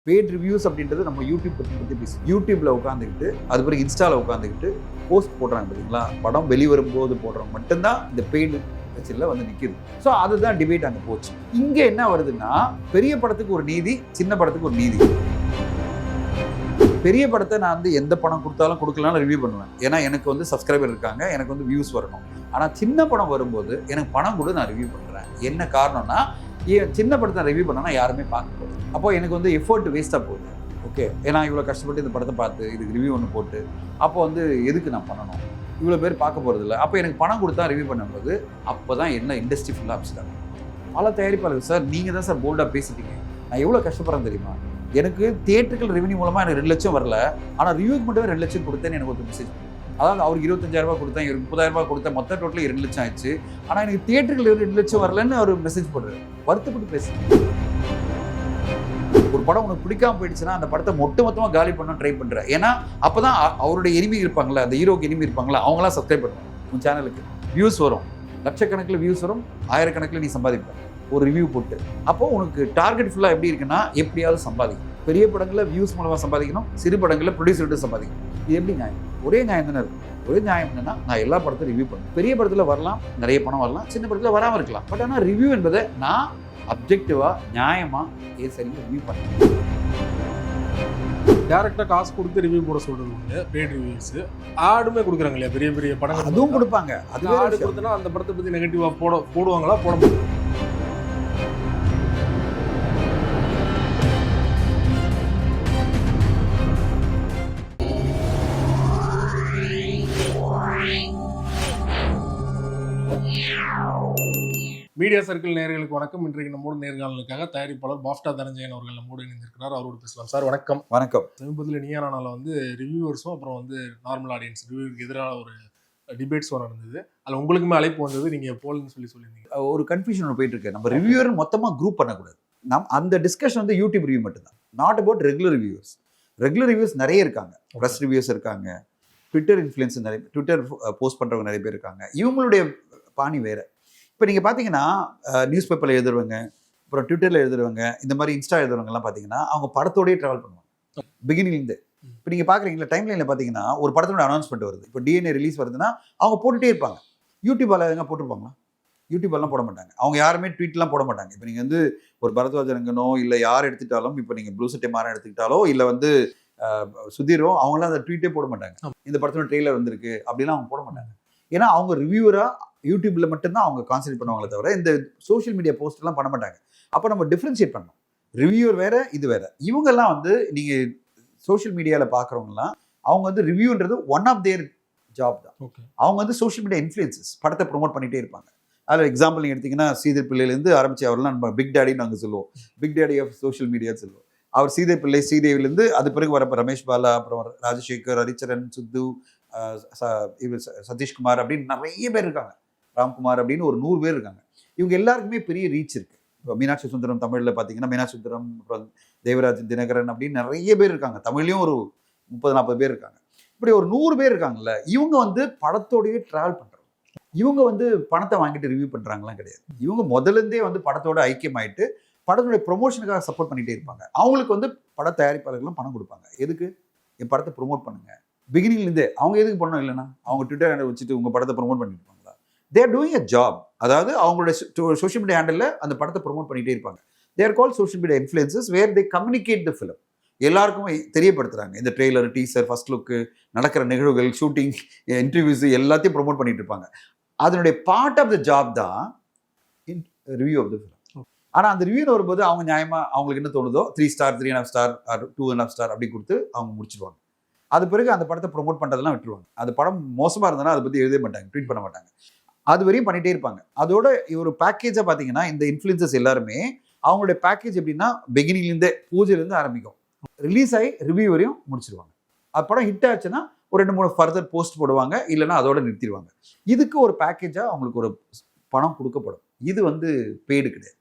Paid reviews அப்படின்றது நம்ம YouTube பற்றி பேசி யூடியூப்ல உட்காந்துக்கிட்டு அது பிறகு இன்ஸ்டாவில் உட்காந்துக்கிட்டு போஸ்ட் போடுறாங்க பார்த்தீங்களா, படம் வெளிவரும்போது போடுறவங்க மட்டும்தான் இந்த பெய்டு பிரச்சனையில் வந்து நிற்கிது. ஸோ அதுதான் டிபேட் அங்கே போச்சு. இங்கே என்ன வருதுன்னா, பெரிய படத்துக்கு ஒரு நீதி, சின்ன படத்துக்கு ஒரு நீதி. பெரிய படத்தை நான் வந்து எந்த படம் கொடுத்தாலும் கொடுக்கலாம்னு ரிவ்யூ பண்ணுவேன். ஏன்னா எனக்கு வந்து சப்ஸ்கிரைபர் இருக்காங்க, எனக்கு வந்து வியூஸ் வரணும். ஆனால் சின்ன படம் வரும்போது எனக்கு பணம் கூட நான் ரிவ்யூ பண்ணுறேன். என்ன காரணம்னா, சின்ன படத்தை ரிவ்யூ பண்ணனா யாருமே பார்க்க போகுது. அப்போ எனக்கு வந்து எஃபோர்ட் வேஸ்ட்டாக போகுது. ஓகே, ஏன்னா இவ்வளோ கஷ்டப்பட்டு இந்த படத்தை பார்த்து இதுக்கு ரிவ்யூ ஒன்று போட்டு அப்போ வந்து எதுக்கு நான் பண்ணணும், இவ்வளோ பேர் பார்க்க போகிறது இல்லை. அப்போ எனக்கு பணம் கொடுத்தா ரிவ்யூ பண்ணும்போது அப்போ தான் என்ன இண்டஸ்ட்ரி ஃபுல்லாக அடிச்சிட்டாங்க. பல தயாரிப்பாளர்கள், சார் நீங்கள் தான் சார் போல்டாக பேசிட்டீங்க, நான் எவ்வளோ கஷ்டப்படுறேன் தெரியுமா, எனக்கு தியேட்டர்கள் ரெவன்யூ மூலமாக எனக்கு 2 லட்சம் வரல, ஆனால் ரிவ்யூக்கு மட்டுமே 2 லட்சம் கொடுத்தேன்னு எனக்கு ஒரு மெசேஜ். அதாவது அவருக்கு 25,000 ரூபாய் கொடுத்தேன், இவருக்கு 30,000 ரூபாய் கொடுத்தேன், மொத்த டோட்டல் 2 லட்சம் ஆயிடுச்சு, ஆனால் எனக்கு தியேட்டர்கள் 2 லட்சம் வரலன்னு அவர் மெசேஜ் போடுறாரு. வருத்தப்பட்டு பேசுகிறேன். ஒரு படம் உனக்கு பிடிக்காம போயிடுச்சுன்னா அந்த படத்தை மொத்தமாக காலி பண்ண ட்ரை பண்ணுறேன். ஏன்னா அப்போ தான் அவருடைய எனிமி இருப்பாங்களா, அந்த ஹீரோக்கு எனிமி இருப்பாங்களா, அவங்களாம் சப்ஸ்கிரைப் பண்ணுவாங்க. உன் சேனலுக்கு வியூஸ் வரும், லட்சக்கணக்கில் வியூஸ் வரும், ஆயிரக்கணக்கில் நீ சம்பாதிப்ப ஒரு ரிவ்யூ போட்டு. அப்போ உனக்கு டார்கெட் ஃபுல்லாக எப்படி இருக்குன்னா, எப்படியாவது சம்பாதிக்கணும். பெரிய படங்களில் வியூஸ் மூலமாக சம்பாதிக்கணும், சிறு படங்களில் ப்ரொடியூசர்கிட்ட சம்பாதிக்கணும். இது எப்படி நியாயம்? ஒரே நியாயம் தானே இருக்கும். ஒரே நியாயம் என்னன்னா, நான் எல்லா படத்தையும் ரிவ்யூ பண்ணுவேன். பெரிய படத்தில் வரலாம், நிறைய பணம் வரலாம், சின்ன படத்தில் வராமல் இருக்கலாம். பட் ஆனால் ரிவ்யூ என்பதை நான் அப்ஜெக்டிவாக நியாயமாக சரியாக ரிவ்யூ பண்ணுவேன். டேரக்டாக காசு கொடுத்து ரிவ்யூ போட சொல்றது உண்டு. பெய்ட் ரிவ்யூஸ் ஆடுமே கொடுக்குறாங்க இல்லையா, பெரிய பெரிய படங்கள் அதுவும் கொடுப்பாங்க. அது ஆடு கொடுத்தனா அந்த படத்தை பற்றி நெகட்டிவாக போடுவாங்களா, போட முடியும். மீடியா சர்க்கிள் நேயர்களுக்கு வணக்கம். இன்றைக்கு நம்மோடு நேர்காணலுக்காக தயாரிப்பாளர் பாஃப்டா தனஞ்சயன் அவர்கள் நம்மோடு இணைந்திருக்கிறார். அவரோடு பேசலாம். சார் வணக்கம். வணக்கம். சமீபத்தில் நீயானால வந்து ரிவ்யூவர்ஸும் அப்புறம் வந்து நார்மல் ஆடியன்ஸ் ரிவ்யூக்கு எதிரான ஒரு டிபேட்ஸ் நடந்தது. அதில் உங்களுக்குமே அழைப்பு வந்தது, நீங்கள் போலன்னு சொல்லியிருந்தீங்க. ஒரு கன்ஃபியூஷன் ஒன்று போயிட்டு இருக்கு. நம்ம ரிவ்யூவர் மொத்தமாக குரூப் பண்ணக்கூடாது. அந்த டிஸ்கஷன் வந்து யூடியூப் ரிவ்யூ மட்டும்தான், not about regular reviewers. Regular reviews நிறைய இருக்காங்க, ப்ரெஸ் ரிவ்யூஸ் இருக்காங்க, ட்விட்டர் இன்ஃப்ளூயன்ஸ் நிறைய, ட்விட்டர் போஸ்ட் பண்ணுறவங்க நிறைய பேர் இருக்காங்க. இவங்களுடைய பாணி வேறு. இப்போ நீங்கள் பார்த்தீங்கன்னா நியூஸ் பேப்பரில் எழுதுறவங்க, அப்புறம் ட்விட்டரில் எழுதுறவங்க, இந்த மாதிரி இன்ஸ்டா எழுதுறவங்கலாம் பார்த்தீங்கன்னா அவங்க படத்தோடய ட்ராவல் பண்ணுவாங்க பிகினிங்லேருந்து. இப்போ நீங்கள் பார்க்குறீங்களா, டைம்லைனில் பார்த்தீங்கன்னா ஒரு படத்தோட அனௌன்ஸ்மெண்ட் வருது, இப்போ டிஎன்ஏ ரிலீஸ் வருதுன்னா அவங்க போட்டுகிட்டே இருப்பாங்க. யூடியூப்பால் எதுங்க போட்டிருப்பாங்களா? யூடியூப்லாம் போட மாட்டாங்க. அவங்க யாருமே ட்வீட்லாம் போட மாட்டாங்க. இப்போ நீங்கள் வந்து ஒரு பரத்வாஜரங்கனோ இல்லை யார் எடுத்துக்கிட்டாலும், இப்போ நீங்கள் ப்ளூ சட்டை மாறன் எடுத்துக்கிட்டாலோ இல்லை வந்து சுதீரோ, அவங்களாம் அந்த ட்வீட்டே போட மாட்டாங்க. இந்த படத்தோட ட்ரெய்லர் வந்திருக்கு அப்படிலாம் அவங்க போட மாட்டாங்க. ஏன்னா அவங்க ரிவ்யூவராக யூடியூப்ல மட்டும்தான் அவங்க கான்சென்ட்ரேட் பண்ணுவாங்களே தவிர இந்த சோஷியல் மீடியா போஸ்ட்லாம் பண்ண மாட்டாங்க. அப்போ நம்ம டிஃப்ரென்ஷியேட் பண்ணணும். ரிவ்யூவர் வேற, இது வேற. இவங்கெல்லாம் வந்து நீங்கள் சோஷியல் மீடியாவில் பார்க்குறவங்கலாம் அவங்க வந்து ரிவ்யூன்றது ஒன் ஆஃப் தேர் ஜாப் தான். அவங்க வந்து சோஷியல் மீடியா இன்ஃப்ளூயன்சஸ், படத்தை ப்ரொமோட் பண்ணிகிட்டே இருப்பாங்க. அதில் எக்ஸாம்பிள் நீங்கள் எடுத்திங்கன்னா ஸ்ரீதர் பிள்ளையிலேருந்து ஆரம்பிச்சு அவர்லாம் நம்ம பிக் டேடின்னு நாங்கள் சொல்லுவோம், பிக் டேடி ஆஃப் சோஷியல் மீடியான்னு சொல்லுவோம். அவர் ஸ்ரீதர் பிள்ளை, ஸ்ரீதேவிலேருந்து அது பிறகு வரப்போ ரமேஷ் பாலா, அப்புறம் ராஜசேகர், ஹரிச்சரன், சித்து, சதீஷ்குமார் அப்படின்னு நிறைய பேர் இருக்காங்க, ராம்குமார் அப்படின்னு ஒரு 100 பேர் இருக்காங்க. இவங்க எல்லாருக்குமே பெரிய ரீச் இருக்குது. இப்போ மீனாட்சி சுந்தரம் தமிழில் பார்த்தீங்கன்னா மீனாட்சி சுந்தரம், அப்புறம் தேவராஜ் தினகரன் அப்படின்னு நிறைய பேர் இருக்காங்க. தமிழ்லையும் ஒரு 30-40 பேர் இருக்காங்க. இப்படி ஒரு 100 பேர் இருக்காங்கல்ல, இவங்க வந்து படத்தோடய ட்ராவல் பண்ணுறாங்க. இவங்க வந்து பணத்தை வாங்கிட்டு ரிவ்யூ பண்ணுறாங்கலாம் கிடையாது. இவங்க முதலேருந்தே வந்து படத்தோட ஐக்கியமாயிட்டு படத்துடைய ப்ரொமோஷனுக்காக சப்போர்ட் பண்ணிகிட்டே இருப்பாங்க. அவங்களுக்கு வந்து பட தயாரிப்பாளர்களும் பணம் கொடுப்பாங்க. எதுக்கு? என் படத்தை ப்ரொமோட் பண்ணுங்க. பிகினிங்லேருந்தே அவங்க எதுக்கு பண்ணணும் இல்லைன்னா, அவங்க ட்விட்டர் ஹேண்டில் வச்சுட்டு உங்கள் படத்தை ப்ரொமோட் பண்ணிட்டு இருப்பாங்களா? They're doing a job. அதாவது அவங்களுடைய சோஷியல் மீடியா ஹேண்டில் அந்த படத்தை ப்ரொமோட் பண்ணிகிட்டே இருப்பாங்க. They're call social media influencers where they communicate the film. எல்லாருக்கும் தெரியப்படுத்துறாங்க. இந்த ட்ரெய்லர், டீசர், ஃபர்ஸ்ட் லுக்கு, நடக்கிற நிகழ்வுகள், ஷூட்டிங், இன்டர்வியூஸ் எல்லாத்தையும் ப்ரொமோட் பண்ணிட்டு இருப்பாங்க. அதனுடைய பார்ட் ஆஃப் த ஜாப் தான் ரிவ்யூ ஆஃப் த ஃபிலிம். ஆனால் அந்த ரிவ்யூ வரும்போது அவங்க நியாயமாக அவங்களுக்கு என்ன தோணுதோ 3 ஸ்டார், 3.5 ஸ்டார், 2.5 ஸ்டார் அப்படி கொடுத்து அவங்க முடிச்சிடுவாங்க. அது பிறகு அந்த படத்தை ப்ரொமோட் பண்ணுறதெல்லாம் விட்டுருவாங்க. அந்த படம் மோசமாக இருந்ததுன்னா அதை பற்றி எழுத மாட்டாங்க, ட்வீட் பண்ண மாட்டாங்க. அது வரையும் பண்ணிகிட்டே இருப்பாங்க. அதோட ஒரு பேக்கேஜாக பார்த்தீங்கன்னா இந்த இன்ஃப்ளூயன்சஸ் எல்லாருமே அவங்களுடைய பேக்கேஜ் எப்படின்னா பிகினிங்லேருந்தே பூஜையிலேருந்து ஆரம்பிக்கும், ரிலீஸ் ஆகி ரிவ்யூ வரையும் முடிச்சிருவாங்க. அது படம் ஹிட் ஆச்சுன்னா ஒரு 2-3 ஃபர்தர் போஸ்ட் போடுவாங்க, இல்லைன்னா அதோட நிறுத்திடுவாங்க. இதுக்கு ஒரு பேக்கேஜாக அவங்களுக்கு ஒரு பணம் கொடுக்கப்படும். இது வந்து பெய்டு கிடையாது.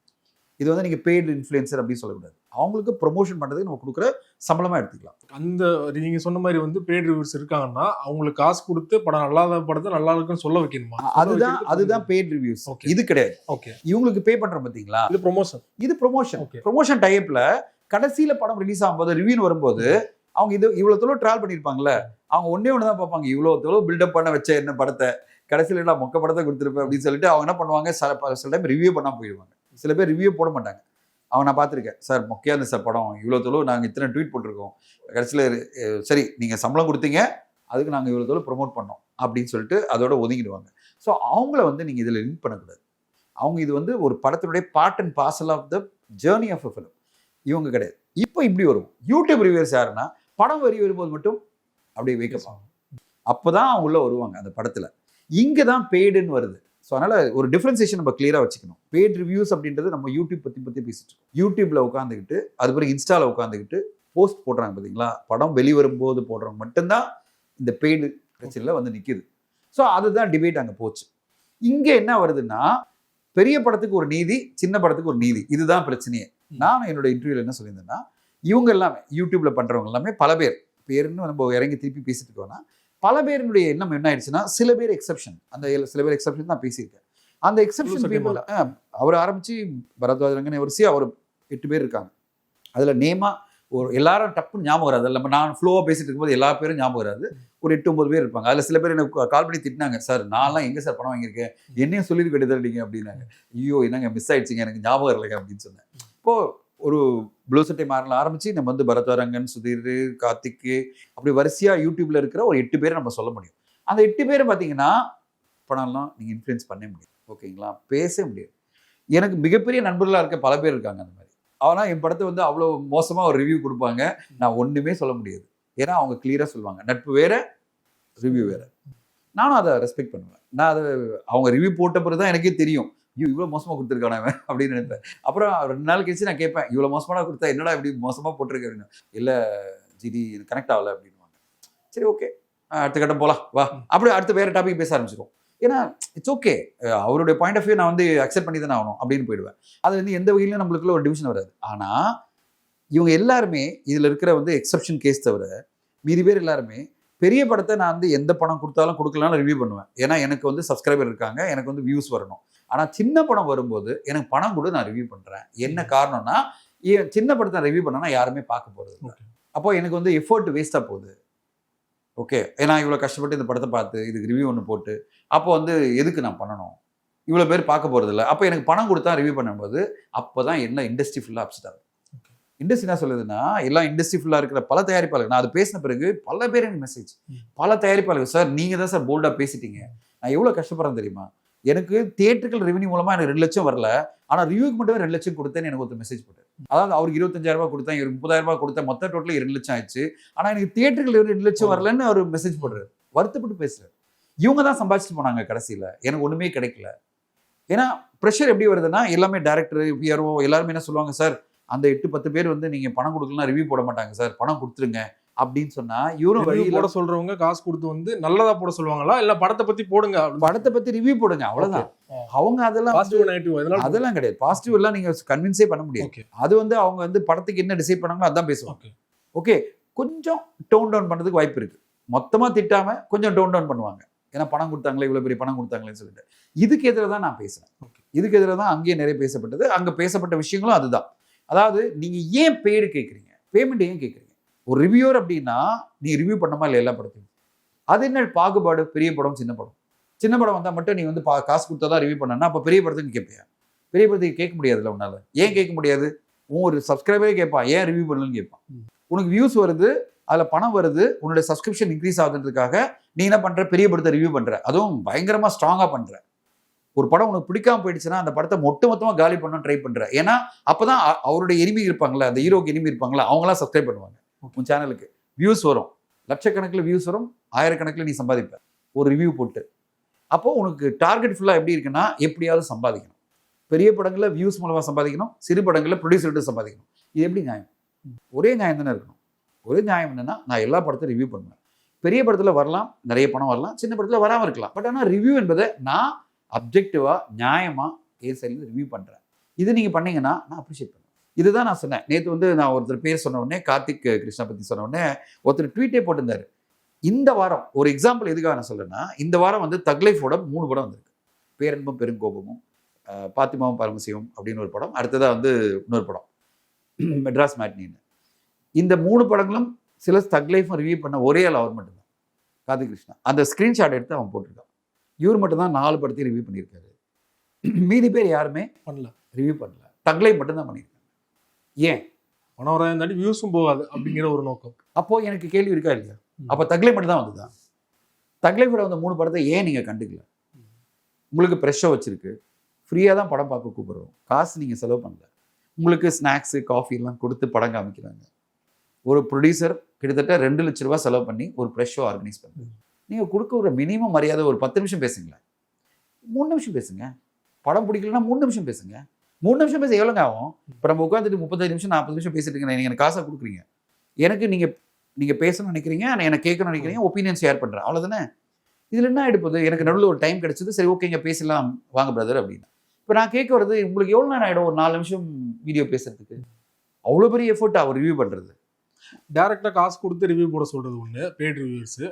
இது வந்து நீங்கள் பெய்டு இன்ஃப்ளூயன்சர் அப்படின்னு சொல்லக்கூடாது. அவங்களுக்கு ப்ரொமோஷன் பண்ணுறதுக்கு நம்ம கொடுக்குற சம்பளமாக எடுத்துக்கலாம். அந்த நீங்க சொன்ன மாதிரி வந்து பெய்ட் ரிவ்யூஸ் இருக்காங்கன்னா அவங்களுக்கு காசு கொடுத்து படம் நல்லா படத்தை நல்லா இருக்குன்னு சொல்ல வைக்கணுமா? அதுதான் பெய்ட் ரிவ்யூஸ். Okay. இது கிடையாது. ஓகே, இவங்களுக்கு பே பண்றோம் பார்த்தீங்களா, இது ப்ரொமோஷன். இது ப்ரொமோஷன். Okay. ப்ரொமோஷன் டைப்ல கடைசியில படம் ரிலீஸ் ஆகும்போது ரிவ்யூன்னு வரும்போது அவங்க இது இவ்வளவு தூரம் ட்ராவல் பண்ணியிருப்பாங்கல்ல, அவங்க ஒன்னே ஒன்று தான் பார்ப்பாங்க, இவ்வளோ தூரம் பில்டப் பண்ண வச்ச என்ன படத்தை கடைசியில் நான் மொக்க படத்தை கொடுத்துருப்பேன் அப்படின்னு சொல்லிட்டு அவங்க என்ன பண்ணுவாங்க, சில டைம் ரிவ்யூ பண்ணால் போயிடுவாங்க. சில பேர் ரிவ்யூ போட மாட்டாங்க. அவங்க நான் பார்த்துருக்கேன், சார் மொக்கையாக இருந்த சார் படம், இவ்வளோ தூரம் நாங்கள் இத்தனை ட்வீட் போட்டிருக்கோம், கடைசியில் சரி நீங்கள் சம்பளம் கொடுத்தீங்க அதுக்கு நாங்கள் இவ்வளோ தூரம் ப்ரொமோட் பண்ணோம் அப்படின்னு சொல்லிட்டு அதோட ஒதுங்கிடுவாங்க. ஸோ அவங்கள வந்து நீங்கள் இதில் லிங்க் பண்ணக்கூடாது. அவங்க இது வந்து ஒரு படத்தினுடைய part and parcel of the journey of a film. இவங்க கிடையாது. இப்போ இப்படி வரும் யூடியூப் ரிவ்யூவர்ஸ் யாருன்னா படம் வரி வரும்போது மட்டும் அப்படியே வேக்கப் ஆகும். அப்போ தான் அவங்க உள்ள வருவாங்க அந்த படத்தில். இங்கே தான் பெய்டுன்னு வருது. ஸோ அதனால் ஒரு டிஃப்ரென்சியேஷன் நம்ம கிளியராக வச்சுக்கணும். பெய்ட் ரிவ்யூஸ் அப்படின்றது நம்ம யூடியூப் பற்றி பேசிட்டு இருக்கோம். யூடியூப்பில் உட்காந்துக்கிட்டு அது பிறகு இன்ஸ்டாவில் உட்காந்துக்கிட்டு போஸ்ட் போடுறாங்க பார்த்தீங்களா, படம் வெளிவரும்போது போடுறவங்க மட்டும்தான் இந்த பெய்டு பிரச்சனையில் வந்து நிற்கிது. ஸோ அதுதான் டிபேட் அங்கே போச்சு. இங்கே என்ன வருதுன்னா பெரிய படத்துக்கு ஒரு நீதி, சின்ன படத்துக்கு ஒரு நீதி, இதுதான் பிரச்சனையே. நான் என்னோட இன்டர்வியூவில் என்ன சொல்லியிருந்தேன்னா, இவங்க எல்லாமே யூடியூப்பில் பண்ணுறவங்க எல்லாமே பல பேர் பேருன்னு நம்ம இறங்கி திருப்பி பேசிட்டு இருக்கோம்னா பல பேரினுடைய எண்ணம் என்ன ஆயிடுச்சுன்னா சில பேர் எக்ஸப்ஷன், அந்த சில பேர் எக்ஸப்ஷன் தான் பேசியிருக்கேன். அந்த எக்ஸப்ஷன் பீப்புள் அவர் ஆரம்பித்து பரத்வாஜரங்கன்னு வரிசையாக அவர் 8 பேர் இருக்காங்க. அதில் நேமாக ஒரு எல்லாரும் டப்புன்னு ஞாபகம் வராது. அதில் நான் ஃப்ளோவாக பேசிட்டு இருக்கும்போது எல்லா பேரும் ஞாபகம் வராது. ஒரு 8-9 பேர் இருப்பாங்க. அதில் சில பேர் எனக்கு கால் பண்ணி திட்டினாங்க, சார் நான்லாம் எங்கே சார் பணம் வாங்கியிருக்கேன், என்னையும் சொல்லிட்டு கெடுதல்டிங்க அப்படின்னாங்க. ஐயோ என்னங்க மிஸ் ஆயிடுச்சிங்க, எனக்கு ஞாபகம் இல்லைங்க அப்படின்னு சொன்னேன். இப்போது ஒரு ப்ளூ சட்டை மாறல ஆரம்பித்து நம்ம வந்து பரத்வாரங்கன், சுதீர், கார்த்திக், அப்படி வரிசையாக யூடியூப்பில் இருக்கிற ஒரு 8 பேரை நம்ம சொல்ல முடியும். அந்த 8 பேரை பார்த்தீங்கன்னா படம்லாம் நீங்கள் இன்ஃப்ளூயன்ஸ் பண்ண முடியும். ஓகேங்களா, பேச முடியாது. எனக்கு மிகப்பெரிய நண்பர்களாக இருக்க பல பேர் இருக்காங்க அந்த மாதிரி. ஆனால் என் படத்தை வந்து அவ்வளோ மோசமாக ஒரு ரிவ்யூ கொடுப்பாங்க, நான் ஒன்றுமே சொல்ல முடியாது. ஏன்னா அவங்க கிளியராக சொல்லுவாங்க, நட்பு வேற ரிவ்யூ வேற. நானும் அதை ரெஸ்பெக்ட் பண்ணுவேன். நான் அதை அவங்க ரிவ்யூ போட்ட பிறகு தான் எனக்கே தெரியும், ஐயோ இவ்வளோ மோசமாக கொடுத்துருக்கானே அப்படின்னு நினைப்பேன். அப்புறம் 2 நாள் கழிச்சு நான் கேட்பேன், இவ்வளோ மோசமாக கொடுத்தா என்னடா இப்படி மோசமாக போட்டிருக்க அப்படின்னு. இல்லை ஜிடி எனக்கு கனெக்ட் ஆகலை அப்படின்வாங்க. சரி ஓகே அடுத்த கட்டம் போகலாம் வா, அப்படி அடுத்த வேறு டாபிக் பேச ஆரம்பிச்சிடும். ஏன்னா இட்ஸ் ஓகே, அவருடைய பாயிண்ட் ஆஃப் வியூ நான் வந்து அக்செப்ட் பண்ணி தானே ஆகணும் அப்படின்னு போயிடுவேன். அது வந்து எந்த வகையிலும் நம்மளுக்குள்ள ஒரு டிவிஷன் வராது. ஆனால் இவங்க எல்லாருமே இதில் இருக்கிற வந்து எக்ஸப்ஷன் கேஸ் தவிர மீதி பேர் எல்லாருமே பெரிய படத்தை நான் வந்து எந்த படம் கொடுத்தாலும் கொடுக்கலாம்னு ரிவ்யூ பண்ணுவேன். ஏன்னா எனக்கு வந்து சப்ஸ்கிரைபர் இருக்காங்க, எனக்கு வந்து வியூஸ் வரணும். ஆனால் சின்ன படம் வரும்போது எனக்கு பணம் கூட நான் ரிவ்யூ பண்ணுறேன். என்ன காரணம்னா சின்ன படத்தை ரிவ்யூ பண்ணனா யாருமே பார்க்க போகிறது இல்லை. அப்போ எனக்கு வந்து எஃபோர்ட் வேஸ்ட்டாக போகுது. ஓகே, ஏன்னா இவ்வளோ கஷ்டப்பட்டு இந்த படத்தை பார்த்து இதுக்கு ரிவ்யூ ஒன்று போட்டு அப்போ வந்து எதுக்கு நான் பண்ணணும், இவ்வளோ பேர் பார்க்க போகிறது இல்லை. அப்போ எனக்கு பணம் கொடுத்தா ரிவ்யூ பண்ணும்போது அப்போ தான் என்ன இண்டஸ்ட்ரி ஃபுல்லாக அப்செட் ஆகும். இண்டஸ்ட்ரி என்ன சொல்லுதுன்னா, எல்லாம் இண்டஸ்ட்ரி ஃபுல்லாக இருக்கிற பல தயாரிப்பாளர்கள், நான் அது பேசின பிறகு பல பேர் எனக்கு மெசேஜ், பல தயாரிப்பாளர்கள், சார் நீங்கள் தான் சார் போல்டாக பேசிட்டீங்க, நான் எவ்வளோ கஷ்டப்படுறேன் தெரியுமா, எனக்கு தியேட்டர்கள் ரெவன்யூ மூலமாக எனக்கு 2 லட்சம் வரல, ஆனால் ரிவ்யூக்கு மட்டுமே 2 லட்சம் கொடுத்தேன்னு எனக்கு ஒரு மெசேஜ் போட்டார். அதாவது அவருக்கு 25,000 ரூபாய் கொடுத்தேன், இவருக்கு 30,000 ரூபாய் கொடுத்தேன், மொத்த டோட்டல் 2 லட்சம் ஆயிடுச்சு, ஆனால் எனக்கு தியேட்டர்கள் 2 லட்சம் வரலன்னு அவர் மெசேஜ் போடுறாரு. வருத்தப்பட்டு பேசுறாரு. இவங்க தான் சம்பாதிச்சுட்டு போனாங்க, கடைசியில் எனக்கு ஒன்றுமே கிடைக்கல. ஏன்னா ப்ரெஷர் எப்படி வருதுன்னா எல்லாமே டேரக்டர், பிஆர்ஓ எல்லாருமே என்ன சொல்லுவாங்க, சார் அந்த 8-10 பேர் வந்து நீங்க பணம் கொடுக்கலாம் ரிவ்யூ போட மாட்டாங்க சார், பணம் கொடுத்துருங்க அப்படின்னு சொன்னா இவரும் வழி போட சொல்றவங்க காசு கொடுத்து வந்து நல்லதா போட சொல்லுவாங்களா, இல்ல படத்தை பத்தி போடுங்க, படத்தை பத்தி ரிவ்யூ போடுங்க அவ்வளவுதான். அவங்க அதெல்லாம் பாசிட்டிவ் நெகட்டிவ் அதெல்லாம் கிடையாது. பாசிட்டிவ் எல்லாம் நீங்க கன்வின்ஸே பண்ண முடியாது. அது வந்து அவங்க வந்து படத்துக்கு என்ன டிசைட் பண்ணாங்களோ அதான் பேசுவாங்க. ஓகே, கொஞ்சம் டோன் டவுன் பண்றதுக்கு வாய்ப்பு இருக்கு. மொத்தமா திட்டாம கொஞ்சம் டோன் டவுன் பண்ணுவாங்க. ஏன்னா பணம் கொடுத்தாங்களே, இவ்வளவு பெரிய பணம் கொடுத்தாங்களேன்னு சொல்லிட்டு. இதுக்கு எதிராக தான் நான் பேசுறேன். இதுக்கு எதிராக தான் அங்கேயே நிறைய பேசப்பட்டது. அங்க பேசப்பட்ட விஷயங்களும் அதுதான். அதாவது நீங்க ஏன் பெய்டு கேட்குறீங்க, பேமெண்ட் ஏன் கேட்குறீங்க? ஒரு ரிவ்யூவர் அப்படின்னா நீ ரிவ்யூ பண்ணமா இல்லை எல்லா படத்தையும்? அது என்ன பாகுபாடு? பெரிய படம் சின்ன படம், சின்ன படம் வந்தால் மட்டும் நீ வந்து காசு கொடுத்தா தான் ரிவ்யூ பண்ணனா அப்போ பெரிய படத்துக்கு கேட்பியா? பெரிய படத்துக்கு கேட்க முடியாதுல்ல உன்னால. ஏன் கேட்க முடியாது? ஒரு சப்ஸ்கிரைபரே கேட்பான், ஏன் ரிவ்யூ பண்ணலன்னு கேட்பான். உனக்கு வியூஸ் வருது, அதில் பணம் வருது, உன்னுடைய சப்ஸ்கிரிப்ஷன் இன்க்ரீஸ் ஆகுதுன்றதுக்காக நீ என்ன பண்ற, பெரிய படத்தை ரிவ்யூ பண்ற, அதுவும் பயங்கரமா ஸ்ட்ராங்கா பண்ற. ஒரு படம் உனக்கு பிடிக்காம போயிடுச்சுன்னா அந்த படத்தை மொத்தமாக காலி பண்ண ட்ரை பண்ற. ஏன்னா அப்பதான் அவருடைய எனிமி இருப்பாங்களா, அந்த ஹீரோக்கு எனிமி இருப்பாங்களா, அவங்களாம் சப்ஸ்கிரைப் பண்ணுவாங்க. உன் சேனலுக்கு வியூஸ் வரும், லட்சக்கணக்கில் வியூஸ் வரும், ஆயிரக்கணக்கில் நீ சம்பாதிப்ப ஒரு ரிவ்யூ போட்டு. அப்போ உனக்கு டார்கெட் ஃபுல்லாக எப்படி இருக்குன்னா எப்படியாவது சம்பாதிக்கணும். பெரிய படங்களில் வியூஸ் மூலமாக சம்பாதிக்கணும், சிறு படங்களில் ப்ரொடியூசர்கிட்ட சம்பாதிக்கணும். இது எப்படி நியாயம்? ஒரே நியாயம் தானே இருக்கணும். ஒரே நியாயம் என்னன்னா, நான் எல்லா படத்தையும் ரிவ்யூ பண்ணுவேன். பெரிய படத்தில் வரலாம், நிறைய பணம் வரலாம், சின்ன படத்தில் வராமல் இருக்கலாம். பட் ஆனால் ரிவ்யூ என்பதை நான் அப்ஜெக்டிவாக நியாயமாக ஏன் சரி ரிவ்யூ பண்ணுறேன். இது நீங்கள் பண்ணீங்கன்னா நான் அப்ரிஷியேட் பண்ணுவேன். இதுதான் நான் சொன்னேன். நேற்று வந்து நான் ஒருத்தர் பேர் சொன்ன உடனே கார்த்திக் கிருஷ்ணா பற்றி சொன்ன உடனே ஒருத்தர் ட்வீட்டே போட்டிருந்தாரு. இந்த வாரம் ஒரு எக்ஸாம்பிள் எதுக்காக நான் சொல்றேன்னா, இந்த வாரம் வந்து தக் லைஃபோட 3 படம் வந்திருக்கு. பேரன்பும் பெருங்கோபமும், பாத்திமாவும் பரமசிவம் அப்படின்னு ஒரு படம், அடுத்ததா வந்து இன்னொரு படம் மெட்ராஸ் மேட்னின்னு. இந்த 3 படங்களும் சில தக் லைஃபும் ரிவ்யூ பண்ண ஒரே ஆள் அவர் மட்டும்தான், கார்த்திக் கிருஷ்ணா. அந்த ஸ்க்ரீன்ஷாட் எடுத்து அவன் போட்டிருக்கான். இவர் மட்டும் தான் 4 படத்தையும் ரிவ்யூ பண்ணியிருக்காரு. மீதி பேர் யாருமே பண்ணல, ரிவ்யூ பண்ணல. தக் லைஃப் மட்டும் தான் பண்ணியிருக்காங்க. ஏன்? மனோராயம் தாண்டி வியூஸும் போகாது அப்படிங்கிற ஒரு நோக்கம். அப்போ எனக்கு கேள்வி இருக்கா இல்லையா? அப்போ தக் லைஃப் மட்டும் தான் வந்துதான். தக் லைஃபோட வந்து 3 படத்தை ஏன் நீங்கள் கண்டுக்கல? உங்களுக்கு ப்ரெஷ்ஷோ வச்சிருக்கு, ஃப்ரீயாக தான் படம் பார்க்க கூப்பிடுறோம், காசு நீங்கள் செலவு பண்ணல, உங்களுக்கு ஸ்நாக்ஸு காஃபிலாம் கொடுத்து படம் காமிக்கிறாங்க. ஒரு ப்ரொடியூசர் கிட்டத்தட்ட 2 லட்ச ரூபா செலவு பண்ணி ஒரு ப்ரெஷ் ஷோ ஆர்கனைஸ் பண்ணுறது. நீங்கள் கொடுக்க ஒரு மினிமம் மரியாதை ஒரு 10 நிமிஷம் பேசுங்களேன், 3 நிமிஷம் பேசுங்க. படம் பிடிக்கலன்னா 3 நிமிஷம் பேசுங்க. 3 நிமிஷம் பேச எவ்வளோங்க ஆகும்? இப்போ நம்ம உட்காந்துட்டு 35 நிமிஷம் 40 நிமிஷம் பேசிட்டு இருக்கேன், நீங்கள் எனக்கு காசாக கொடுக்குறீங்க. எனக்கு நீங்கள் பேசணும்னு நினைக்கிறீங்க, எனக்கு கேட்கணும்னு நினைக்கிறீங்க, ஒப்பீனியன் ஷேர் பண்ணுறேன், அவ்வளோதானே. இதில் என்ன ஆகிடுப்போது? எனக்கு நடுவில் ஒரு டைம் கிடைச்சது, சரி ஓகேங்க பேசலாம் வாங்க பிரதர் அப்படின்னு. இப்போ நான் கேட்க வருது, உங்களுக்கு எவ்வளோ நேரம் ஆகிடும் ஒரு 4 நிமிஷம் வீடியோ பேசுறதுக்கு? அவ்வளோ பெரிய எஃபர்ட் அவர் ரிவ்யூ பண்ணுறது. டேரக்டாக காசு கொடுத்து ரிவ்யூ போட சொல்றது ஒன்று, பெய்ட் ரிவ்யூஸ்.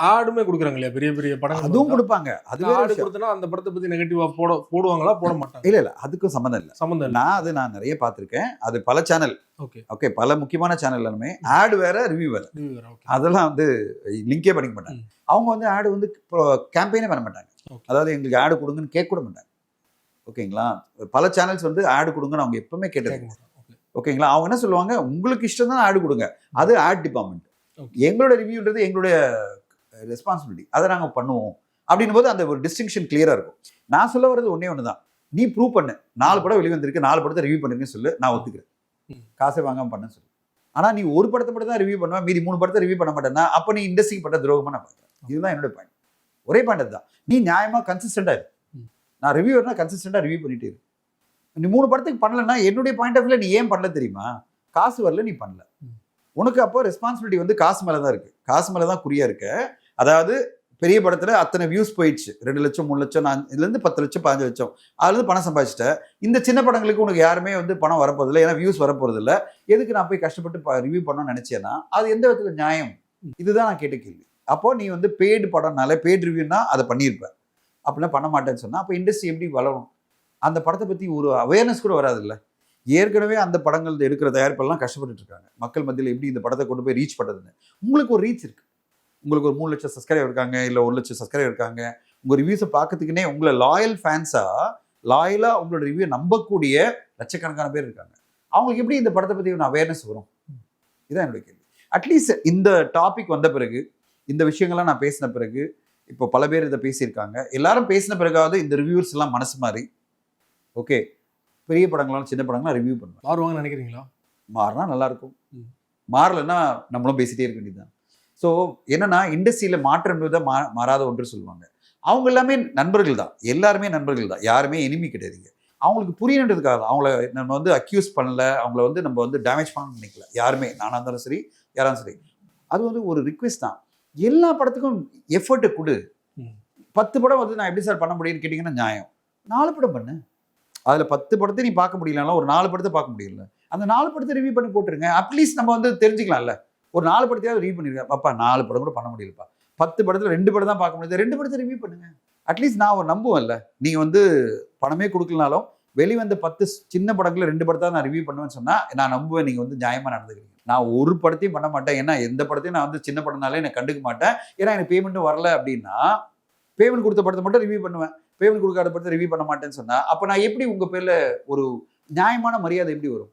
ஆடுமே கொடுக்குறாங்க இல்லையா, பெரிய பெரிய படம் அதுவும் கொடுப்பாங்க. அது ஆடு கொடுத்தனா அந்த படத்தை பற்றி நெகட்டிவாக போடுவாங்களா, போட மாட்டாங்க? இல்லை அதுக்கும் சம்மந்தம் இல்லை. நான் நிறைய பார்த்துருக்கேன். அது பல சேனல், ஓகே பல முக்கியமான சேனல் எல்லாமே ஆடு வேற ரிவ்யூ வேற. அதெல்லாம் வந்து லிங்கே பண்ணிக்க மாட்டாங்க. அவங்க வந்து ஆடு வந்து கேம்பெயினே பண்ண மாட்டாங்க. அதாவது எங்களுக்கு ஆடு கொடுங்கன்னு கேட்க கூட மாட்டாங்க. ஓகேங்களா? பல சேனல்ஸ் வந்து ஆடு கொடுங்கன்னு அவங்க எப்பவுமே கேட்டது. ஓகேங்களா? அவங்க என்ன சொல்லுவாங்க, உங்களுக்கு இஷ்டம் தான் ஆடு கொடுங்க, அது ஆட் டிபார்ட்மெண்ட். எங்களோட ரிவ்யூன்றது எங்களுடைய ரெஸ்பான்சிபிலிட்டி, அதை நாங்கள் பண்ணுவோம் அப்படின் போது அந்த ஒரு டிஸ்டிங்ஷன் கிளியராக இருக்கும். நான் சொல்ல வர்றது ஒன்றே தான், நீ ப்ரூவ் பண்ணு, 4 படம் வெளிவந்திருக்கு, 4 படத்தை ரிவ்யூ பண்ணுங்கன்னு சொல்லு, நான் ஒத்துக்கிறேன், காசை வாங்காமல் பண்ண சொல்லு. ஆனால் நீ ஒரு படத்தை மட்டும் தான் ரிவ்யூ பண்ணுவேன், மீதி 3 படத்தை ரிவ்யூ பண்ண மாட்டேன்னா அப்போ நீ இண்டஸ்ட்ரிக்கு பட்ட துரோகமாக நான் பார்க்குறேன். இதுதான் என்னோட பாயிண்ட். ஒரே பாயிண்ட் தான், நீ நியாயமாக கன்சிஸ்டண்டாக இரு. நான் ரிவ்யூவர்னா கன்சிஸ்டண்டாக ரிவ்யூ பண்ணிட்டே இரு. நீ 3 படத்துக்கு பண்ணலன்னா என்னுடைய பாயிண்ட் ஆஃப் வியூல நீ ஏன் பண்ணல தெரியுமா? காசு வரல, நீ பண்ணல. உனக்கு அப்போ ரெஸ்பான்சிபிலிட்டி வந்து காசு மேலே தான் இருக்கு, காசு மேலே தான் குறியா இருக்க. அதாவது பெரிய படத்தில் அத்தனை வியூஸ் போயிடுச்சு, 2 லட்சம் 3 லட்சம், நான் இதுலேருந்து 10 லட்சம் 15 லட்சம் அதுலேருந்து பணம் சம்பாதிச்சிட்டேன். இந்த சின்ன படங்களுக்கு உனக்கு யாருமே வந்து பணம் வரப்போதில்லை, ஏன்னா வியூஸ் வரப்போறது இல்லை. எதுக்கு நான் போய் கஷ்டப்பட்டு ரிவ்யூ பண்ணணும்னு நினைச்சேன்னா அது எந்த விதத்தில் நியாயம்? இதுதான் நான் கேட்ட கேள்வி. அப்போ நீ வந்து பெய்டு படம்னால பெய்டு ரிவ்யூனா அதை பண்ணியிருப்பேன், அப்படிலாம் பண்ண மாட்டேன்னு சொன்னால் அப்போ இண்டஸ்ட்ரி எப்படி வளரும்? அந்த படத்தை பற்றி ஒரு அவேர்னஸ் கூட வராது இல்லை. ஏற்கனவே அந்த படங்கள் எடுக்கிற தயாரிப்பெல்லாம் கஷ்டப்பட்டு இருக்காங்க. மக்கள் மத்தியில் எப்படி இந்த படத்தை கொண்டு போய் ரீச் பண்ணுறதுன்னு. உங்களுக்கு ஒரு ரீச் இருக்கு, உங்களுக்கு ஒரு 3 லட்சம் சப்ஸ்கிரைபர் இருக்காங்க, இல்லை 1 லட்சம் சப்ஸ்கிரைபர் இருக்காங்க. உங்கள் ரிவ்யூஸை பார்க்கறதுக்குன்னே உங்களை லாயல் ஃபேன்ஸாக லாயலாக உங்களோட ரிவ்யூ நம்பக்கூடிய லட்சக்கணக்கான பேர் இருக்காங்க. அவங்களுக்கு எப்படி இந்த படத்தை பற்றி ஒரு அவேர்னஸ் வரும்? இதுதான் என்னுடைய கேள்வி. அட்லீஸ்ட் இந்த டாபிக் வந்த பிறகு, இந்த விஷயங்கள்லாம் நான் பேசின பிறகு, இப்போ பல பேர் இதை பேசியிருக்காங்க, எல்லாரும் பேசின பிறகாவது இந்த ரிவ்யூவர்ஸ் எல்லாம் மனசு மாறி ஓகே பெரிய படங்களாலும் சின்ன படங்களாம் ரிவ்யூ பண்ணுவேன். மாறுவாங்கன்னு நினைக்கிறீங்களா? மாறினா நல்லாயிருக்கும், மாறலைன்னா நம்மளும் பேசிட்டே இருக்க வேண்டியதுதான். ஸோ என்னன்னா, இண்டஸ்ட்ரியில் மாற்றம் என்பதை மாறாத ஒன்று சொல்லுவாங்க. அவங்க எல்லாமே நண்பர்கள் தான், எல்லாருமே நண்பர்கள் தான், யாருமே எனிமி கிடையாதுங்க. அவங்களுக்கு புரியணுன்றதுக்காக அவங்கள நம்ம வந்து அக்யூஸ் பண்ணல, அவங்கள வந்து நம்ம வந்து டேமேஜ் பண்ணணும்னு நினைக்கல யாருமே, நானாக இருந்தாலும் சரி யாராலும் சரி. அது வந்து ஒரு ரிக்வெஸ்ட் தான். எல்லா படத்துக்கும் எஃபர்ட்டு கொடு. 10 படம் வந்து நான் எப்படி சார் பண்ண முடியும்னு கேட்டிங்கன்னா நியாயம். 4 படம் பண்ணு, அதில் 10 படத்தை நீ பார்க்க முடியலனாலும் ஒரு 4 படத்தை பார்க்க முடியல, அந்த 4 படத்தை ரிவ்யூ பண்ணி போட்டுருங்க. அட்லீஸ்ட் நம்ம வந்து தெரிஞ்சுக்கலாம்ல. ஒரு 4 படத்தையாவது ரிவ்யூ பண்ணிருக்கேன், அப்பா 4 படம் கூட பண்ண முடியலப்பா, 10 படத்தில் 2 படம் தான் பார்க்க முடியாது, 2 படத்தை ரிவ்யூ பண்ணுங்க. அட்லீஸ்ட் நான் ஒரு நம்புவேன்ல, நீங்கள் வந்து பணமே கொடுக்கலனாலும் வெளிவந்த 10 சின்ன படங்களில் 2 படத்தை நான் ரிவ்யூ பண்ணுவேன்னு சொன்னால் நான் நம்புவேன் நீங்கள் வந்து நியாயமாக நடந்துக்கிறீங்க. நான் ஒரு படத்தையும் பண்ண மாட்டேன், ஏன்னா எந்த படத்தையும் நான் வந்து சின்ன படம்னாலே எனக்கு கண்டுக்க மாட்டேன், ஏன்னா எனக்கு பேமெண்ட்டும் வரல. அப்படின்னா பேமெண்ட் கொடுத்த படத்தை மட்டும் ரிவ்யூ பண்ணுவேன், பேமெண்ட் கொடுக்காத படத்தை ரிவ்யூ பண்ண மாட்டேன்னு சொன்னால் அப்போ நான் எப்படி உங்கள் பேரில் ஒரு நியாயமான மரியாதை எப்படி வரும்?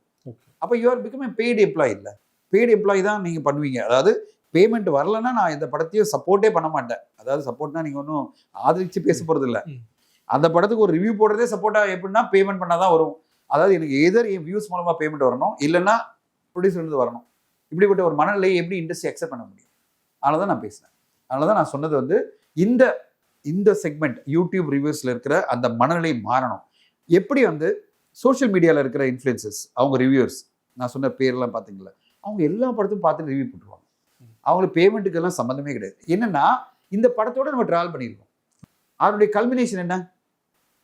அப்போ யூஆர் பிகம் பெய்டு எம்ப்ளாயி. இல்லை, பெய்டு எம்ப்ளாயி தான் நீங்கள் பண்ணுவீங்க. அதாவது பேமெண்ட் வரலன்னா நான் இந்த படத்தையும் சப்போர்ட்டே பண்ண மாட்டேன். அதாவது சப்போர்ட்னா நீங்கள் ஒன்றும் ஆதரிச்சு பேச போகிறது இல்லை, அந்த படத்துக்கு ஒரு ரிவ்யூ போடுறதே சப்போர்ட்டாக எப்படின்னா பேமெண்ட் பண்ணால் தான் வரும். அதாவது எனக்கு எதர் என் வியூஸ் மூலமாக பேமெண்ட் வரணும், இல்லைன்னா ப்ரொடியூசர்லேருந்து வரணும். இப்படிப்பட்ட ஒரு மனநிலையை எப்படி இண்டஸ்ட்ரி அக்செப்ட் பண்ண முடியும்? அதனால தான் நான் பேசினேன். அதனால தான் நான் சொன்னது வந்து இந்த செக்மெண்ட் யூடியூப் ரிவ்யூஸில் இருக்கிற அந்த மனநிலை மாறணும். எப்படி வந்து சோஷியல் மீடியாவில் இருக்கிற இன்ஃப்ளூயன்சஸ், அவங்க ரிவ்யூவர்ஸ், நான் சொன்ன பேர்லாம் பார்த்தீங்களா, அவங்க எல்லா படத்தையும் பார்த்துட்டு ரிவ்யூ போட்டுருவாங்க. அவங்களுக்கு பேமெண்ட்டுக்கெல்லாம் சம்மந்தமே கிடையாது. என்னன்னா, இந்த படத்தோடு நம்ம ட்ராவல் பண்ணியிருக்கோம், அதனுடைய கல்மினேஷன் என்ன?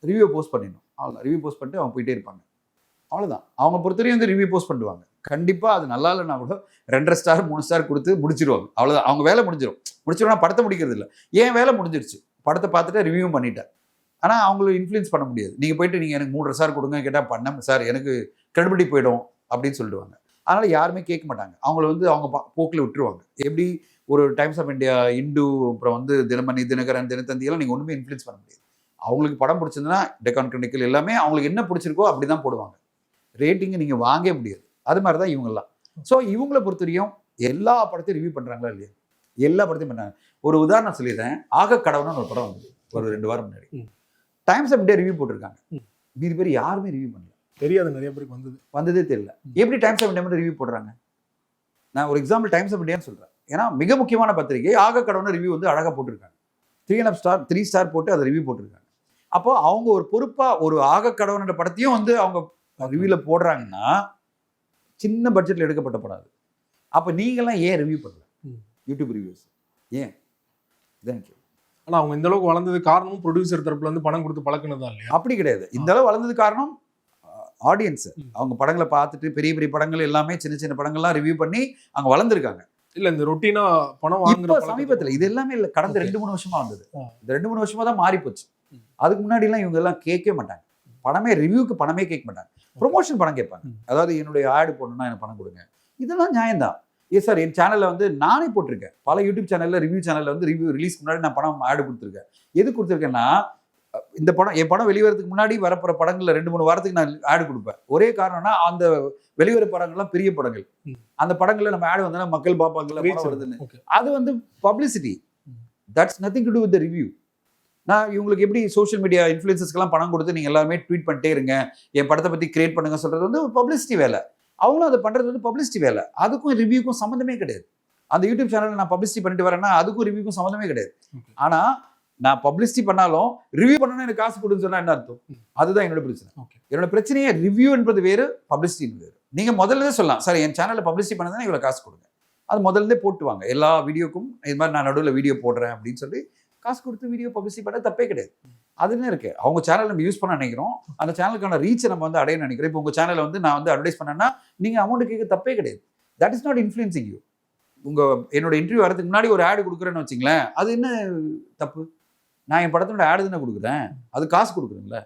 ரிவ்யூ போஸ்ட் பண்ணிடணும், அவ்வளோ ரிவ்யூ போஸ்ட் பண்ணிட்டு அவங்க போயிட்டே இருப்பாங்க. அவ்வளோதான். அவங்க பொறுத்தவரையும் வந்து ரிவ்யூ போஸ்ட் பண்ணுவாங்க. கண்டிப்பாக அது நல்லா இல்லைன்னா கூட 2.5 ஸ்டார் 3 ஸ்டார் கொடுத்து முடிச்சிருவாங்க. அவ்வளோதான். அவங்க வேலை முடிச்சிருவோம்னா படத்தை முடிக்கிறது இல்லை. ஏன் வேலை முடிஞ்சிருச்சு, படத்தை பார்த்துட்டு ரிவ்யூ பண்ணிட்டேன். ஆனால் அவங்கள இன்ஃப்ளூயன்ஸ் பண்ண முடியாது. நீங்கள் போயிட்டு நீங்கள் எனக்கு 3.5 ஸ்டார் கொடுங்க கேட்டால் பண்ண சார் எனக்கு கிரெடிபிலிட்டி போயிடும் அப்படின்னு சொல்லிடுவாங்க. அதனால் யாருமே கேட்க மாட்டாங்க. அவங்கள வந்து அவங்க போக்கில் விட்டுருவாங்க. எப்படி ஒரு டைம்ஸ் ஆஃப் இந்தியா, இந்து, அப்புறம் வந்து தினமணி, தினகரன், தினத்தந்தியெல்லாம் நீங்கள் ஒன்றுமே இன்ஃப்ளூயன்ஸ் பண்ண முடியாது. அவங்களுக்கு படம் பிடிச்சதுன்னா டெக்கான் கிரானிக்கல் எல்லாமே அவங்களுக்கு என்ன பிடிச்சிருக்கோ அப்படி தான் போடுவாங்க. ரேட்டிங்கை நீங்கள் வாங்கவே முடியாது. அது மாதிரி தான் இவங்கெல்லாம். ஸோ இவங்கள பொறுத்தவரையும் எல்லா படத்தையும் ரிவ்யூ பண்ணுறாங்களா இல்லையா? எல்லா படத்தையும் பண்ணுறாங்க. ஒரு உதாரணம் சொல்லிடுறேன். ஆக கடவுள்னு ஒரு படம் வந்தது ஒரு 2 வாரம் முன்னாடி. டைம்ஸ் ஆஃப் இந்தியா ரிவ்யூ போட்டிருக்காங்க. மீதி பேர் யாருமே ரிவ்யூ பண்ணல. தெரியாது, நிறைய பேருக்கு வந்ததே தெரியல. எப்படி டைம்ஸ் ஆஃப் இந்தியா ரிவ்யூ போடுறாங்க? நான் ஒரு எக்ஸாம்பிள் டைம்ஸ் ஆஃப் இந்தியான்னு சொல்கிறேன். ஏன்னா மிக முக்கியமான பத்திரிகை. ஆக கடவுள்னு ரிவ்யூ வந்து அழகாக போட்டிருக்காங்க. 3.5 ஸ்டார் போட்டு அதை ரிவ்யூ போட்டிருக்காங்க. அப்போ அவங்க ஒரு பொறுப்பாக ஒரு ஆக கடவுள்ன்ற படத்தையும் வந்து அவங்க ரிவ்யூவில் போடுறாங்கன்னா சின்ன பட்ஜெட்டில் எடுக்கப்பட்ட படம் அது. அப்போ நீங்களாம் ஏன் ரிவ்யூ பண்ணல? யூடியூப் ரிவ்யூஸ் ஏன்? இதான் கேள்வி. ஆனால் அவங்க இந்த அளவுக்கு வளர்ந்தது காரணமும் ப்ரொடியூசர் தரப்புல இருந்து பணம் கொடுத்து பழக்கினதா இல்லையா? அப்படி கிடையாது. இந்த அளவு வளர்ந்தது காரணம் ஆடியன்ஸ். அவங்க படங்களை பார்த்துட்டு பெரிய பெரிய படங்கள் எல்லாமே சின்ன சின்ன படங்கள்லாம் ரிவ்யூ பண்ணி அவங்க வளர்ந்துருக்காங்க. இல்ல இந்த ரொட்டீனா பணம் வாங்குற சமீபத்தில் இது எல்லாமே இல்லை. கடந்த 2-3 வருஷமா வந்தது. இந்த 2-3 வருஷமா தான் மாறி போச்சு. அதுக்கு முன்னாடி எல்லாம் இவங்க எல்லாம் கேட்கவே மாட்டாங்க. பணமே ரிவ்யூக்கு பணமே கேட்க மாட்டாங்க. ப்ரொமோஷன் பணம் கேட்பாங்க. அதாவது என்னுடைய ஆடு போடணும்னா எனக்கு பணம் கொடுங்க. இதெல்லாம் நியாயம்தான். சார் என் சேனலில் வந்து நானே போட்டிருக்கேன். பல யூடியூப் சேனலில் ரிவ்யூ சேனலில் வந்து ரிவ்யூ ரிலீஸ்க்கு முன்னாடி நான் பணம் ஆடு கொடுத்துருக்கேன். எது கொடுத்துருக்கேன்னா இந்த படம் என் படம் வெளிவரதுக்கு முன்னாடி வரப்போற படங்கள்ல 2-3 வாரத்துக்கு நான் ஆடு கொடுப்பேன். ஒரே காரணம்னா அந்த வெளிவர படங்கள்லாம் பெரிய படங்கள். அந்த படங்கள்ல நம்ம ஆடு வந்தா மக்கள் பார்ப்பாங்கல்ல படம் வருதுன்னு. அது வந்து publicity. That's nothing to to with the review. நான் இவங்களுக்கு எப்படி சோஷியல் மீடியா இன்ஃப்ளூயன்சர்ஸ்க்கெல்லாம் பணம் கொடுத்து நீங்கள் எல்லாருமே ட்வீட் பண்ணிட்டே இருங்க, என் படத்தை பற்றி கிரியேட் பண்ணுங்க சொல்கிறது வந்து ஒரு பப்ளிசிட்டி வேலை. அவங்களும் அதை பண்ணுறது வந்து பப்ளிசிட்டி வேலை. அதுக்கும் ரிவ்யூக்கும் சம்மந்தமே கிடையாது. அந்த யூடியூப் சேனலில் நான் பப்ளிசிட்டி பண்ணிட்டு வரேன்னா அதுக்கும் ரிவ்யூக்கும் சம்மந்தமே கிடையாது. ஆனால் நான் பப்ளிசிட்டி பண்ணாலும் ரிவ்யூ பண்ணணும் எனக்கு காசு கொடுன்னு சொன்னால் என்ன அர்த்தம்? அதுதான் என்னோட பிரச்சனை. என்னோட பிரச்சனையே ரிவ்யூ என்பது வேறு, பப்ளிசிட்டி வேறு. நீங்கள் முதல்ல சொல்லலாம் சார் என் சேனலில் பப்ளிசிட்டி பண்ணதுன்னா இவ்வளோ காசு கொடுங்க. அது முதல்ல போட்டுவாங்க. எல்லா வீடியோக்கும் இது மாதிரி நான் நடுவில் வீடியோ போடுறேன் அப்படின்னு சொல்லி காசு கொடுத்து வீடியோ பப்ளிசிட்டி பண்ண தப்பே கிடையாது. அதுன்னு இருக்கு. அவங்க சேனல் நம்ம யூஸ் பண்ண நினைக்கிறோம், அந்த சேனலுக்கான ரீச்சை நம்ம வந்து அடைய நினைக்கிறோம். இப்போ உங்கள் சேனலை வந்து நான் வந்து அட்வர்டைஸ் பண்ணேன்னா நீங்கள் அமௌண்ட் கேட்க தப்பே கிடையாது. That is not influencing you. என்னோட இன்டர்வியூ வரதுக்கு முன்னாடி ஒரு ஆடு கொடுக்குறேன்னு வச்சுங்களேன், அது என்ன தப்பு? நான் என் படத்தோட ஆடு தானே கொடுக்குறேன், அது காசு கொடுக்குறேன்ல.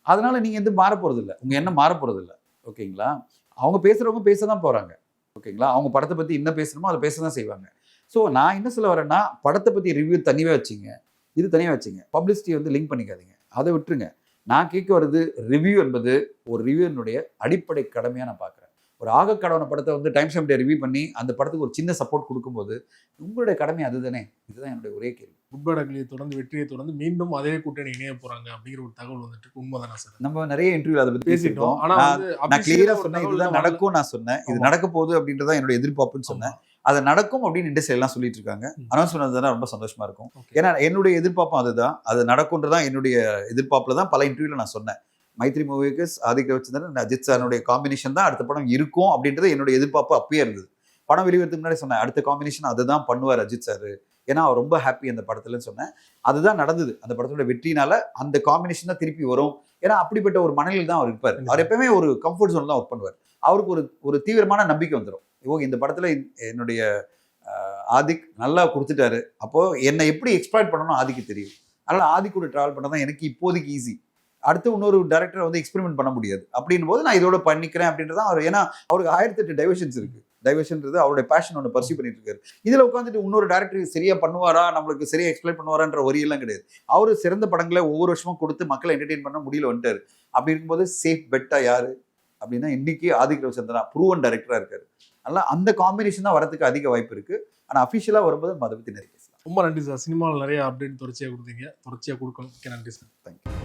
அதனால நீங்கள் எதுவும் மாற போகிறது இல்லை, உங்கள் எண்ணம் மாற போகிறது இல்லை. ஓகேங்களா? அவங்க பேசுகிறவங்க பேச தான் போகிறாங்க. ஓகேங்களா? அவங்க படத்தை பற்றி என்ன பேசணுமோ அதை பேச தான் செய்வாங்க. ஸோ நான் என்ன சொல்ல வரேன்னா, படத்தை பற்றி ரிவ்யூ தனியாக வச்சுங்க, இது தனியாக வச்சுங்க, பப்ளிசிட்டி வந்து லிங்க் பண்ணிக்காதீங்க, அதை விட்டுருங்க. நான் கேட்க வருது ரிவ்யூ என்பது ஒரு ரிவ்யூனுடைய அடிப்படை கடமையாக நான் பார்க்குறேன். ஒரு ஆக கடவுன படத்தை வந்து டைம்ஸ் ஆஃப் இந்தியா ரிவ்யூ பண்ணி அந்த படத்துக்கு ஒரு சின்ன சப்போர்ட் கொடுக்கும்போது உங்களுடைய கடமை அதுதானே. இதுதான் என்னுடைய ஒரே கேள்வி. குட் பேட் அக்லியை தொடர்ந்து வெற்றியை தொடர்ந்து மீண்டும் அதே கூட்டணி இணைய போறாங்க அப்படிங்கிற ஒரு தகவல் வந்துட்டு உண்மைதானா சார்? நம்ம நிறைய இன்டர்வியூ அதை பத்தி பேசிட்டோம். நான் கிளியரா சொன்னேன், இதுதான் நடக்கும். நான் சொன்னேன் இது நடக்க போகுது அப்படின்றதான் என்னோட எதிர்பார்ப்புன்னு சொன்னேன். அது நடக்கும் அப்படின்னு இண்டஸ்ட்ரி எல்லாம் சொல்லிட்டு இருக்காங்க. அனௌன்ஸ் பண்ணதுதான் ரொம்ப சந்தோஷமா இருக்கும். ஏன்னா என்னுடைய எதிர்பார்ப்பும் அதுதான், அது நடக்கும்ன்றதான் என்னுடைய எதிர்பார்ப்புல தான் பல இன்டர்வியூல நான் சொன்னேன். மைத்ரி மூவிக்கு ஆதிக் ரவிச்சந்திரன் அஜித் சாருடைய காம்பினேஷன் தான் அடுத்த படம் இருக்கும் அப்படின்றது என்னுடைய எதிர்பார்ப்பு அப்பயே இருந்தது. படம் வெளிவரத்துக்கு முன்னாடி சொன்னேன் அடுத்த காம்பினேஷன் அதுதான் பண்ணுவார் அஜித் சார், ஏன்னா அவர் ரொம்ப ஹாப்பி அந்த படத்துலன்னு சொன்னேன். அதுதான் நடந்தது. அந்த படத்தோட வெற்றினால அந்த காம்பினேஷன் தான் திருப்பி வரும். ஏன்னா அப்படிப்பட்ட ஒரு மனநிலையில் தான் அவர் இருப்பார். அவர் எப்பவுமே ஒரு கம்ஃபர்ட் ஜோன் தான் ஒர்க் பண்ணுவார். அவருக்கு ஒரு தீவிரமான நம்பிக்கை வந்துடும். இவங்க இந்த படத்துல என்னுடைய ஆதிக் நல்லா கொடுத்துட்டாரு, அப்போ என்னை எப்படி எக்ஸ்ப்ளாய்ட் பண்ணணும் ஆதிக்கு தெரியும். அதனால ஆதிக் கூட டிராவல் பண்ணதான் எனக்கு இப்போதைக்கு ஈஸி. அடுத்து இன்னொரு டைரக்டரை வந்து எக்ஸ்பெரிமெண்ட் பண்ண முடியாது. அப்படின் போது நான் இதோட பண்ணிக்கிறேன் அப்படின்றதான் அவர். ஏன்னா அவருக்கு 1008 டைவர்ஷன்ஸ் இருக்கு. டைவர்ஷன்றது அவருடைய பேஷன் ஒன்று பர்சியூ பண்ணிட்டு இருக்காரு. இதுல உட்காந்துட்டு இன்னொரு டேரக்டர் சரியா பண்ணுவாரா, நம்மளுக்கு சரியா எக்ஸ்பிளைன் பண்ணுவாரான்ற வரியெல்லாம் கிடையாது. அவரு சிறந்த படங்களை ஒவ்வொரு வருஷமும் கொடுத்து மக்களை என்டர்டெயின் பண்ண முடியல வந்துட்டாரு. அப்படி இருக்கும்போது சேஃப் பெட்டா யாரு அப்படின்னா இன்னைக்கு ஆதிக் ரவிச்சந்திரன் ப்ரூவன் டைரக்டரா இருக்காரு. அதனால அந்த காம்பினேஷன் தான் வரதுக்கு அதிக வாய்ப்பு இருக்கு. ஆனா அஃபிஷியலா வரும்போது நம்ம அதை பத்தி நிறைய பேசலாம். ரொம்ப நன்றி சார். சினிமாவில் நிறைய அப்டேட் தொடர்ச்சியாக கொடுத்தீங்க, தொடர்ச்சியாக கொடுக்கணும். நன்றி சார். தேங்க்யூ.